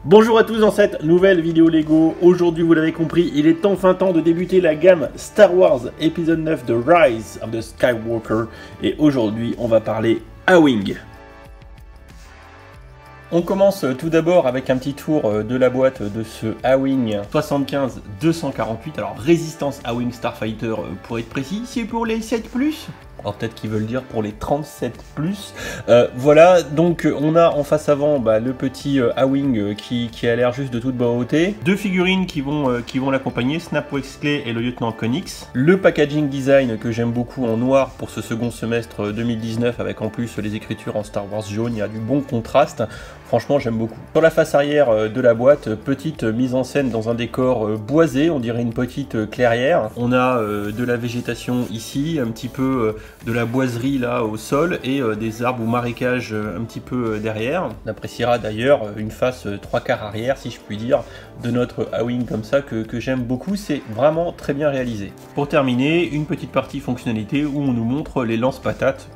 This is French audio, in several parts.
Bonjour à tous dans cette nouvelle vidéo Lego. Aujourd'hui, vous l'avez compris, il est enfin temps de débuter la gamme Star Wars épisode 9 de Rise of the Skywalker. Et aujourd'hui, on va parler A-Wing. On commence tout d'abord avec un petit tour de la boîte de ce A-Wing 75-248. Alors, résistance A-Wing Starfighter pour être précis, c'est pour les 7+. Alors peut-être qu'ils veulent dire pour les 37+. Voilà, donc on a en face avant le petit A-Wing qui a l'air juste de toute beauté. Deux figurines qui vont l'accompagner, Snap Wexley et le lieutenant Connix. Le packaging design que j'aime beaucoup en noir pour ce second semestre 2019 avec en plus les écritures en Star Wars jaune, il y a du bon contraste. Franchement, j'aime beaucoup. Sur la face arrière de la boîte, petite mise en scène dans un décor boisé, on dirait une petite clairière. On a de la végétation ici, un petit peu de la boiserie là au sol et des arbres ou marécages un petit peu derrière. On appréciera d'ailleurs une face 3/4 arrière, si je puis dire, de notre A-Wing comme ça que j'aime beaucoup. C'est vraiment très bien réalisé. Pour terminer, une petite partie fonctionnalité où on nous montre les lance-patates.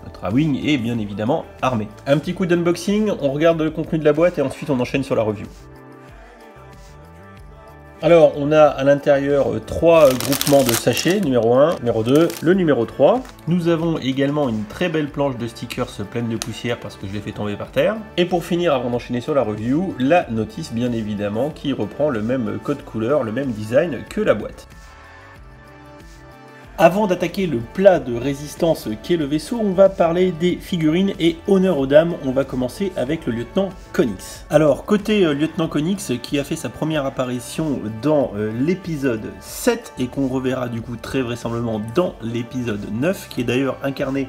Notre A-Wing est bien évidemment armé. Un petit coup d'unboxing, on regarde le contenu de la boîte et ensuite on enchaîne sur la review. Alors, on a à l'intérieur 3 groupements de sachets, numéro 1, numéro 2, le numéro 3. Nous avons également une très belle planche de stickers pleine de poussière parce que je l'ai fait tomber par terre. Et pour finir, avant d'enchaîner sur la review, la notice bien évidemment qui reprend le même code couleur, le même design que la boîte. Avant d'attaquer le plat de résistance qu'est le vaisseau, on va parler des figurines et honneur aux dames, on va commencer avec le lieutenant Connix. Alors, côté lieutenant Connix qui a fait sa première apparition dans l'épisode 7 et qu'on reverra du coup très vraisemblablement dans l'épisode 9, qui est d'ailleurs incarné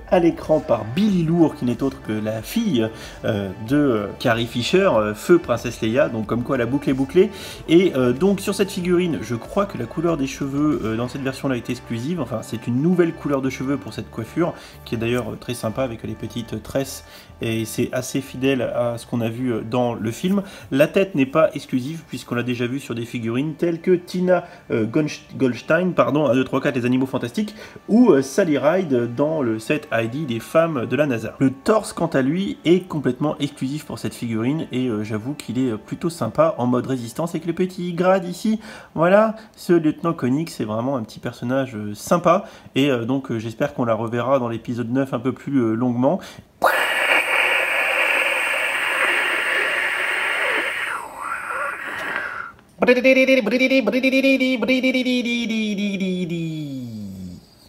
à l'écran par Billy Lourd, qui n'est autre que la fille de Carrie Fisher, feu Princesse Leia, donc comme quoi la boucle est bouclée. Et donc sur cette figurine, je crois que la couleur des cheveux dans cette version-là a été exclusive, enfin c'est une nouvelle couleur de cheveux pour cette coiffure qui est d'ailleurs très sympa avec les petites tresses et c'est assez fidèle à ce qu'on a vu dans le film. La tête n'est pas exclusive puisqu'on l'a déjà vu sur des figurines telles que Tina Goldstein, pardon, 1, 2, 3, 4 les animaux fantastiques, ou Sally Ride dans le set ID des femmes de la NASA. Le torse quant à lui est complètement exclusif pour cette figurine et j'avoue qu'il est plutôt sympa en mode résistance avec les petits grades ici. Voilà, ce lieutenant Connix c'est vraiment un petit personnage sympa et donc j'espère qu'on la reverra dans l'épisode 9 un peu plus longuement.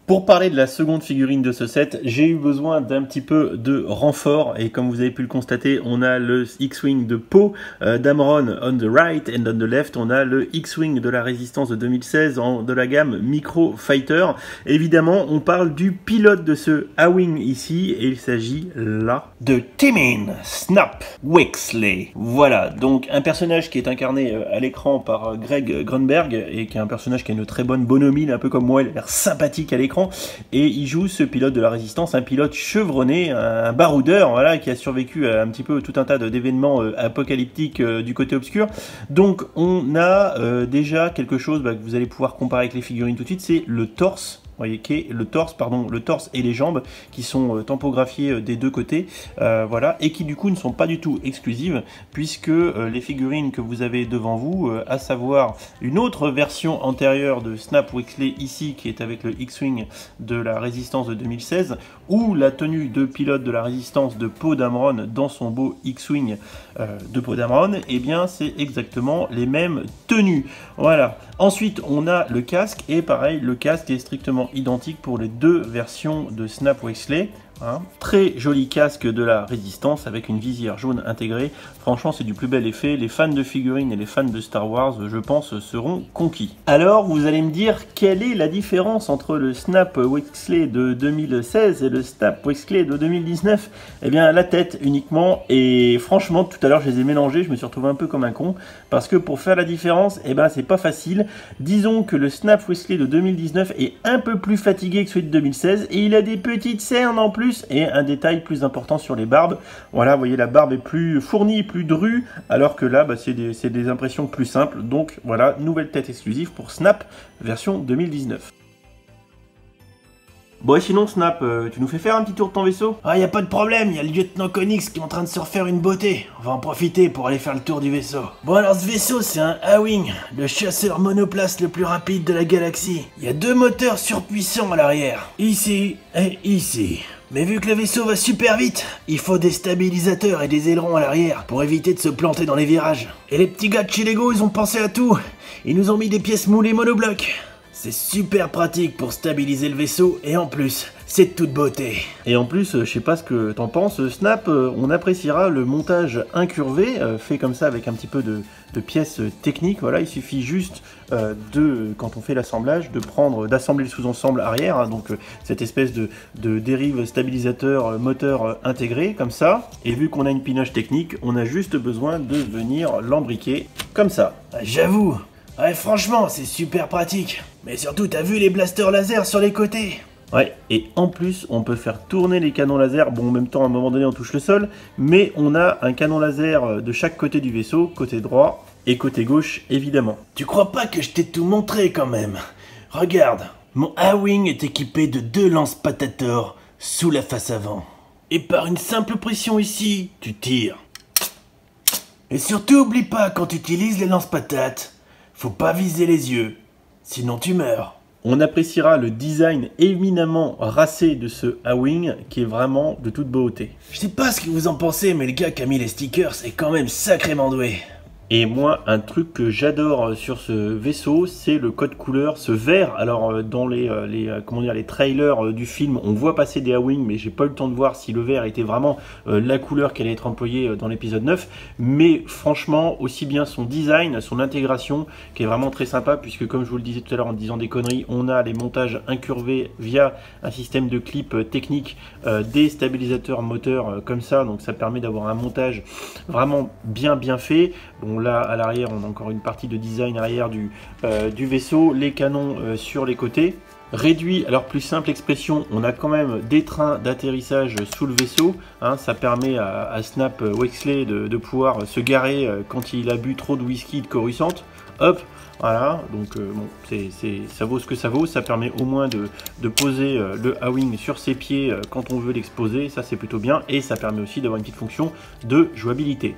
Pour parler de la seconde figurine de ce set, j'ai eu besoin d'un petit peu de renfort et comme vous avez pu le constater, on a le X-Wing de Poe Dameron on the right and on the left, on a le X-Wing de la résistance de 2016 de la gamme Micro Fighter. Évidemment, on parle du pilote de ce A-Wing ici et il s'agit là de Timin Snap Wexley. Voilà, donc un personnage qui est incarné à l'écran par Greg Grunberg et qui est un personnage qui a une très bonne bonhomie, un peu comme moi, il a l'air sympathique à l'écran. Et il joue ce pilote de la résistance, un pilote chevronné, un baroudeur, voilà, qui a survécu à un petit peu tout un tas d'événements apocalyptiques du côté obscur. Donc on a déjà quelque chose que vous allez pouvoir comparer avec les figurines tout de suite, c'est le torse. Vous voyez, le torse et les jambes qui sont tampographiés des deux côtés, voilà, et qui du coup ne sont pas du tout exclusives, puisque les figurines que vous avez devant vous, à savoir une autre version antérieure de Snap Wexley ici, qui est avec le X-Wing de la résistance de 2016, ou la tenue de pilote de la résistance de Poe Dameron dans son beau X-Wing de Poe Dameron, et bien c'est exactement les mêmes tenues. Voilà. Ensuite, on a le casque, et pareil, le casque est strictement identique pour les deux versions de Snap Wexley. Hein. Très joli casque de la résistance avec une visière jaune intégrée. Franchement, c'est du plus bel effet. Les fans de figurines et les fans de Star Wars, je pense, seront conquis. Alors, vous allez me dire, quelle est la différence entre le Snap Wexley de 2016 et le Snap Wexley de 2019? Eh bien, la tête uniquement. Et franchement, tout à l'heure, je les ai mélangés. Je me suis retrouvé un peu comme un con. Parce que pour faire la différence, eh ben, c'est pas facile. Disons que le Snap Wexley de 2019 est un peu plus fatigué que celui de 2016. Et il a des petites cernes en plus. Et un détail plus important sur les barbes. Voilà, vous voyez, la barbe est plus fournie, plus drue, alors que là, c'est des impressions plus simples. Donc voilà, nouvelle tête exclusive pour Snap, version 2019. Bon et sinon Snap, tu nous fais faire un petit tour de ton vaisseau? Ah, y a pas de problème, y a le lieutenant Konix qui est en train de se refaire une beauté. On va en profiter pour aller faire le tour du vaisseau. Bon alors ce vaisseau c'est un A-Wing, le chasseur monoplace le plus rapide de la galaxie. Il y a 2 moteurs surpuissants à l'arrière, ici et ici. Mais vu que le vaisseau va super vite, il faut des stabilisateurs et des ailerons à l'arrière pour éviter de se planter dans les virages. Et les petits gars de chez Lego, ils ont pensé à tout. Ils nous ont mis des pièces moulées monoblocs. C'est super pratique pour stabiliser le vaisseau et en plus, c'est de toute beauté. Et en plus, je sais pas ce que t'en penses, Snap, on appréciera le montage incurvé, fait comme ça avec un petit peu de pièces techniques. Voilà, il suffit juste quand on fait l'assemblage, d'assembler le sous-ensemble arrière, hein, donc cette espèce de dérive stabilisateur moteur intégré comme ça. Et vu qu'on a une pinoche technique, on a juste besoin de venir l'embriquer comme ça. J'avoue. Ouais, franchement, c'est super pratique. Mais surtout, t'as vu les blasters laser sur les côtés? Ouais, et en plus, on peut faire tourner les canons laser. Bon, en même temps, à un moment donné, on touche le sol. Mais on a un canon laser de chaque côté du vaisseau, côté droit et côté gauche, évidemment. Tu crois pas que je t'ai tout montré quand même? Regarde, mon A-Wing est équipé de 2 lance-patator sous la face avant. Et par une simple pression ici, tu tires. Et surtout, oublie pas, quand tu utilises les lance-patates, faut pas viser les yeux, sinon tu meurs. On appréciera le design éminemment racé de ce A-Wing qui est vraiment de toute beauté. Je sais pas ce que vous en pensez, mais le gars qui a mis les stickers est quand même sacrément doué. Et moi, un truc que j'adore sur ce vaisseau, c'est le code couleur, ce vert. Alors dans les trailers du film, on voit passer des A-Wing, mais j'ai pas eu le temps de voir si le vert était vraiment la couleur qui allait être employée dans l'épisode 9. Mais franchement, aussi bien son design, son intégration, qui est vraiment très sympa, puisque comme je vous le disais tout à l'heure en disant des conneries, on a les montages incurvés via un système de clip technique, des stabilisateurs moteurs comme ça, donc ça permet d'avoir un montage vraiment bien fait. Bon, là à l'arrière on a encore une partie de design arrière du vaisseau, les canons sur les côtés. Réduit à leur plus simple expression, on a quand même des trains d'atterrissage sous le vaisseau, hein, ça permet à Snap Wexley de pouvoir se garer quand il a bu trop de whisky de Coruscant. Hop, voilà, donc bon, ça vaut ce que ça vaut, ça permet au moins de poser le A-Wing sur ses pieds quand on veut l'exposer, ça c'est plutôt bien, et ça permet aussi d'avoir une petite fonction de jouabilité.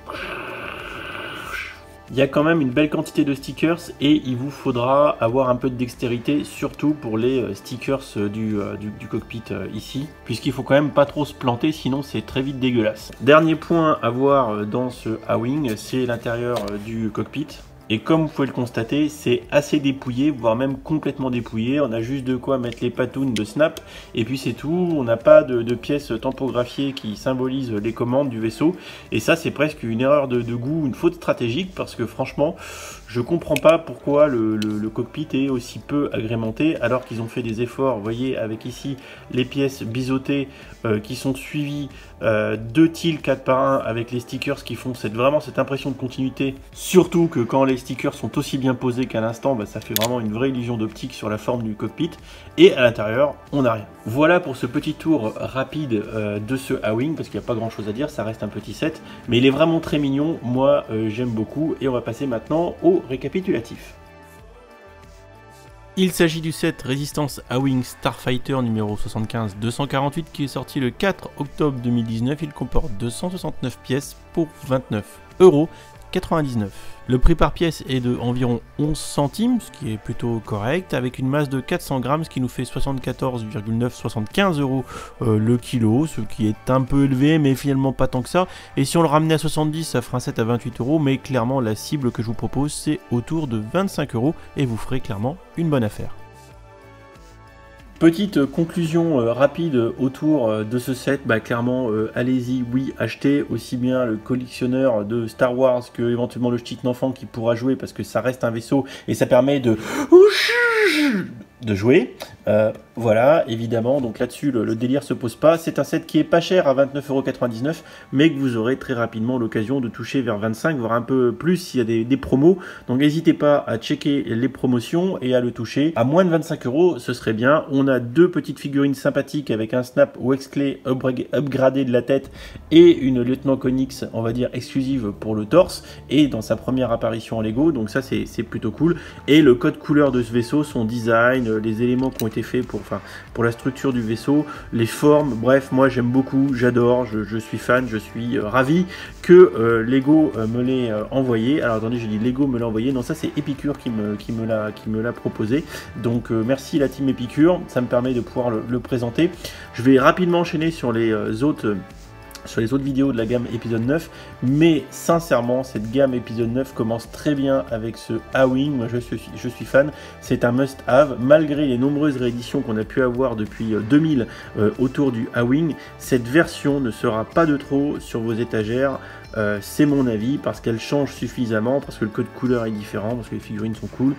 Il y a quand même une belle quantité de stickers et il vous faudra avoir un peu de dextérité, surtout pour les stickers du cockpit ici, puisqu'il faut quand même pas trop se planter, sinon c'est très vite dégueulasse. Dernier point à voir dans ce A-Wing, c'est l'intérieur du cockpit. Et comme vous pouvez le constater, c'est assez dépouillé, voire même complètement dépouillé. On a juste de quoi mettre les patounes de Snap, et puis c'est tout. On n'a pas de pièces tampographiées qui symbolisent les commandes du vaisseau. Et ça, c'est presque une erreur de goût, une faute stratégique, parce que franchement, je comprends pas pourquoi le cockpit est aussi peu agrémenté, alors qu'ils ont fait des efforts. Vous voyez, avec ici les pièces biseautées qui sont suivies de tiles 4x1 avec les stickers qui font vraiment cette impression de continuité. Surtout que quand les stickers sont aussi bien posés qu'à l'instant, bah, ça fait vraiment une vraie illusion d'optique sur la forme du cockpit. Et à l'intérieur, on n'a rien. Voilà pour ce petit tour rapide de ce A-Wing, parce qu'il n'y a pas grand chose à dire, ça reste un petit set, mais il est vraiment très mignon. Moi, j'aime beaucoup, et on va passer maintenant au récapitulatif. Il s'agit du set Résistance A-Wing Starfighter numéro 75-248 qui est sorti le 4 octobre 2019. Il comporte 269 pièces pour 29,99 €. Le prix par pièce est de environ 11 centimes, ce qui est plutôt correct, avec une masse de 400 grammes, ce qui nous fait 74,975 € le kilo, ce qui est un peu élevé, mais finalement pas tant que ça. Et si on le ramenait à 70, ça fera un set à 28 €, mais clairement la cible que je vous propose, c'est autour de 25 € et vous ferez clairement une bonne affaire. Petite conclusion rapide autour de ce set, bah clairement allez-y, oui, achetez aussi bien le collectionneur de Star Wars que éventuellement le petit enfant qui pourra jouer parce que ça reste un vaisseau et ça permet de jouer. Voilà, évidemment, donc là-dessus le délire se pose pas. C'est un set qui est pas cher à 29,99 €, mais que vous aurez très rapidement l'occasion de toucher vers 25, voire un peu plus s'il y a des promos. Donc n'hésitez pas à checker les promotions et à le toucher. À moins de 25 €, ce serait bien. On a deux petites figurines sympathiques avec un Snap Wexley upgradé de la tête et une Lieutenant Konix, on va dire exclusive pour le torse et dans sa première apparition en Lego. Donc ça c'est plutôt cool. Et le code couleur de ce vaisseau, son design, design, les éléments qui ont été faits pour la structure du vaisseau, les formes, bref, moi j'aime beaucoup, j'adore, je suis fan, je suis ravi que Lego me l'ait envoyé. Alors attendez, j'ai dit Lego me l'a envoyé, non ça c'est Epicure qui me l'a proposé, donc merci la team Epicure, ça me permet de pouvoir le présenter. Je vais rapidement enchaîner sur les autres vidéos de la gamme épisode 9, mais sincèrement cette gamme épisode 9 commence très bien avec ce A-Wing. Moi je suis fan, c'est un must have malgré les nombreuses rééditions qu'on a pu avoir depuis 2000 autour du A-Wing. Cette version ne sera pas de trop sur vos étagères, c'est mon avis, parce qu'elle change suffisamment, parce que le code couleur est différent, parce que les figurines sont cool,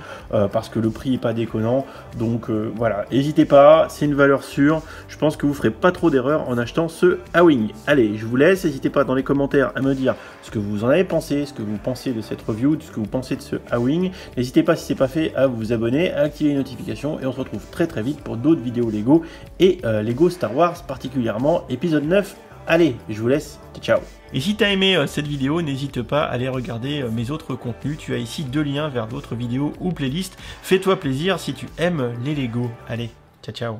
parce que le prix est pas déconnant, donc voilà, n'hésitez pas, c'est une valeur sûre, je pense que vous ferez pas trop d'erreurs en achetant ce A-Wing. Allez, je vous laisse, n'hésitez pas dans les commentaires à me dire ce que vous en avez pensé, ce que vous pensez de cette review, de ce que vous pensez de ce A-Wing. N'hésitez pas, si c'est pas fait, à vous abonner, à activer les notifications, et on se retrouve très très vite pour d'autres vidéos Lego, et Lego Star Wars particulièrement, épisode 9. Allez, je vous laisse, ciao. Et si tu as aimé cette vidéo, n'hésite pas à aller regarder mes autres contenus. Tu as ici 2 liens vers d'autres vidéos ou playlists. Fais-toi plaisir si tu aimes les Lego. Allez, ciao ciao.